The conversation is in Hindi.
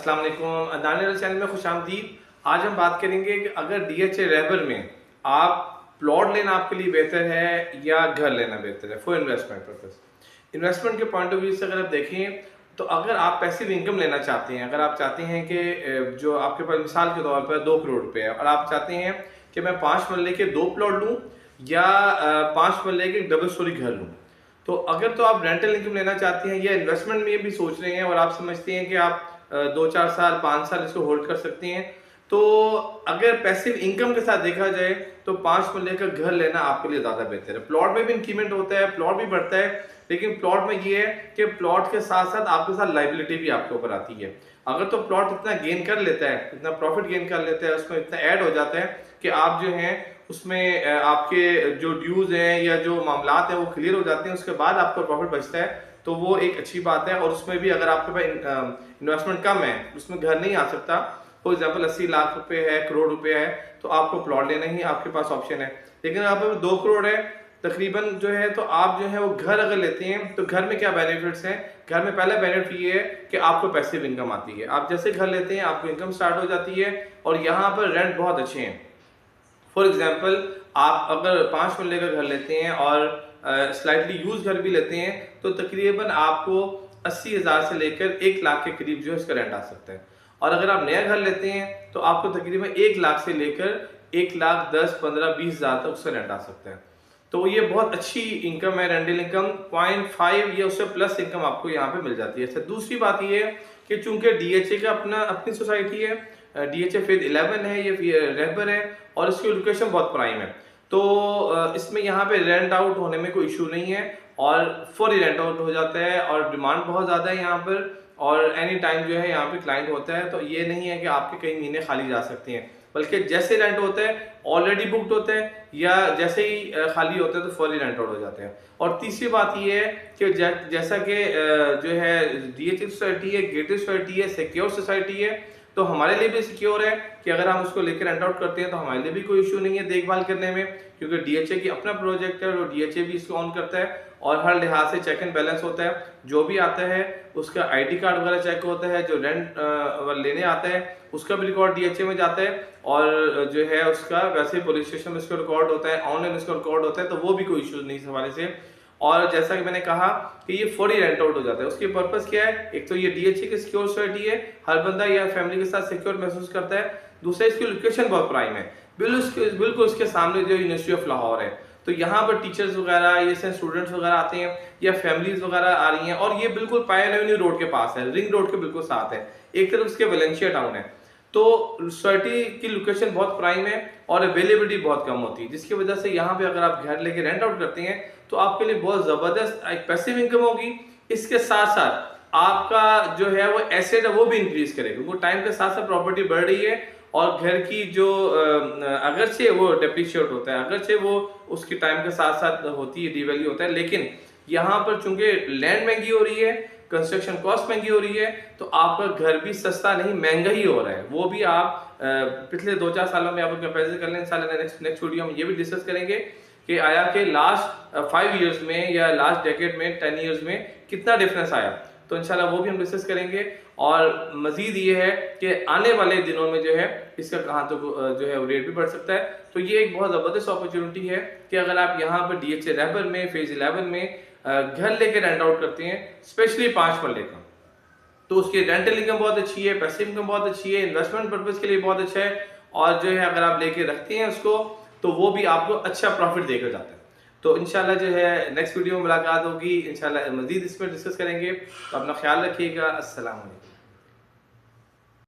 अस्सलाम वालेकुम, अदानी चैनल में खुशामदीद। आज हम बात करेंगे कि अगर डीएचए रहबर में आप प्लॉट लेना आपके लिए बेहतर है या घर लेना बेहतर है फॉर इन्वेस्टमेंट पर्पस। इन्वेस्टमेंट के पॉइंट ऑफ व्यू से अगर आप देखें तो अगर आप पैसिव इनकम लेना चाहते हैं, अगर आप चाहते हैं कि जो आपके पास मिसाल के तौर पर 2 करोड़ रुपए है और आप चाहते हैं कि मैं 5 मरले के 2 प्लॉट लूँ या 5 मरले के डबल स्टोरी घर लूँ, तो अगर तो आप रेंटल इनकम लेना चाहते हैं या इन्वेस्टमेंट में भी सोच रहे हैं और आप समझते हैं कि आप 2-4 साल 5 साल इसको होल्ड कर सकते हैं, तो अगर पैसिव इनकम के साथ देखा जाए तो 5 मरले का घर लेना आपके लिए ज़्यादा बेहतर है। प्लॉट में भी इंक्रीमेंट होता है, प्लॉट भी बढ़ता है, लेकिन प्लॉट में ये है कि प्लॉट के साथ साथ आपके साथ लाइबिलिटी भी आपके ऊपर आती है। अगर तो प्लॉट इतना गेन कर लेता है, इतना प्रॉफिट गेन कर लेता है, उसमें इतना ऐड हो जाता है कि आप जो हैं उसमें आपके जो ड्यूज हैं या जो मामलात हैं वो क्लियर हो जाते हैं, उसके बाद आपको प्रॉफिट बचता है, तो वो एक अच्छी बात है। और उसमें भी अगर आपके पास इन्वेस्टमेंट कम है, उसमें घर नहीं आ सकता, फॉर एग्जाम्पल 80 लाख रुपए है, करोड़ रुपए है, तो आपको प्लॉट लेना ही आपके पास ऑप्शन है। लेकिन आप 2 करोड़ है तकरीबन जो है, तो आप जो है वो घर अगर लेते हैं तो घर में क्या बेनिफिट्स हैं? घर में पहला बेनिफिट ये है कि आपको पैसिव इनकम आती है। आप जैसे घर लेते हैं आपको इनकम स्टार्ट हो जाती है और यहाँ पर रेंट बहुत अच्छे हैं। फॉर एग्जाम्पल आप अगर 5 मरले का घर लेते हैं और स्लाइटली यूज घर भी लेते हैं तो तकरीबन आपको 80,000 से लेकर 1 लाख के करीब जो है इसका रेंट आ सकता है। और अगर आप नया घर लेते हैं तो आपको तकरीबन 1 लाख से लेकर 1 लाख 10, 15, 20 हज़ार तक उसका रेंट आ सकता है। तो ये बहुत अच्छी इनकम है, रेंटल इनकम 0.5 या उससे प्लस इनकम आपको यहाँ पे मिल जाती है। अच्छा, दूसरी बात ये है कि चूंकि डीएचए का अपनी सोसाइटी है, डीएचए फेज 11 है, ये रहबर है और इसकी लोकेशन बहुत प्राइम है, तो इसमें यहाँ पे रेंट आउट होने में कोई इशू नहीं है और फौरी रेंट आउट हो जाता है और डिमांड बहुत ज़्यादा है यहाँ पर और एनी टाइम जो है यहाँ पे क्लाइंट होता है। तो ये नहीं है कि आपके कई महीने खाली जा सकते हैं, बल्कि जैसे रेंट होता है ऑलरेडी बुकड होते हैं या जैसे ही खाली होते हैं तो फौरी रेंट आउट हो जाते हैं। और तीसरी बात ये है कि जैसा कि जो है डीएचए सोसाइटी है, गेटेड सोसाइटी है, सिक्योर सोसाइटी है, तो हमारे लिए भी सिक्योर है कि अगर हम उसको लेकर रेंट आउट करते हैं तो हमारे लिए भी कोई इशू नहीं है देखभाल करने में, क्योंकि डीएचए की अपना प्रोजेक्ट है और डीएचए भी इसको ऑन करता है और हर लिहाज से चेक एंड बैलेंस होता है। जो भी आता है उसका आईडी कार्ड वगैरह चेक होता है, जो रेंट लेने आता है उसका भी रिकॉर्ड डीएचए में जाता है और जो है उसका वैसे पुलिस स्टेशन में इसका रिकॉर्ड होता है, ऑनलाइन इसका रिकॉर्ड होता है, तो वो भी कोई इशू नहीं इस हवाले से। और जैसा कि मैंने कहा कि ये फौरी रेंट आउट हो जाता है। उसकी पर्पस क्या है? एक तो ये डीएचए की सिक्योर सोसाइटी है, हर बंदा या फैमिली के साथ सिक्योर महसूस करता है। दूसरा, इसकी लोकेशन बहुत प्राइम है, बिल्कुल उसके सामने जो यूनिवर्सिटी ऑफ लाहौर है, तो यहाँ पर टीचर्स वगैरह ये स्टूडेंट्स वगैरह आते हैं या फैमिलीज वगैरह आ रही हैं और ये बिल्कुल पायल एवेन्यू रोड के पास है, रिंग रोड के बिल्कुल साथ है, एक तरफ उसके वेलेंशिया टाउन है। तो सोसाइटी की लोकेशन बहुत प्राइम है और अवेलेबिलिटी बहुत कम होती है, जिसकी वजह से यहाँ पे अगर आप घर लेके रेंट आउट करते हैं तो आपके लिए बहुत जबरदस्त एक पैसिव इनकम होगी। इसके साथ साथ आपका जो है वो एसेट है वो भी इंक्रीज करेगा, वो टाइम के साथ साथ प्रॉपर्टी बढ़ रही है और घर की जो अगरचे वो डेप्रिशिएट होता है, अगरचे वो उसकी टाइम के साथ साथ होती है, डिवैल्यू होता है, लेकिन यहाँ पर चूंकि लैंड महंगी हो रही है, कंस्ट्रक्शन कॉस्ट महंगी हो रही है, तो आपका घर भी सस्ता नहीं महंगा ही हो रहा है। वो भी आप पिछले 2-4 सालों में आप कंपेरिजन कर लें। इंशाल्लाह नेक्स्ट वीडियो में ये भी डिस्कस करेंगे कि आया कि लास्ट 5 इयर्स में या लास्ट डेकेड में 10 इयर्स में कितना डिफरेंस आया, तो इंशाल्लाह वो भी हम डिस्कस करेंगे। और मजीद ये है कि आने वाले दिनों में जो है इसका कहाँ तो जो है रेट भी बढ़ सकता है। तो ये एक बहुत ज़बरदस्त अपॉर्चुनिटी है कि अगर आप यहाँ पर डीएचए रहबर में फेज 11 में घर लेके रेंट आउट करते हैं, स्पेशली 5 मरले का, तो उसकी रेंटल इनकम बहुत अच्छी है, पैसिव इनकम बहुत अच्छी है, इन्वेस्टमेंट पर्पज के लिए बहुत अच्छा है और जो है अगर आप लेके रखते हैं उसको तो वो भी आपको अच्छा प्रॉफिट देकर जाता है। तो इंशाल्लाह जो है नेक्स्ट वीडियो में मुलाकात होगी, इंशाल्लाह मजीद इस पर डिस्कस करेंगे। तो अपना ख्याल रखिएगा। अस्सलाम वालेकुम।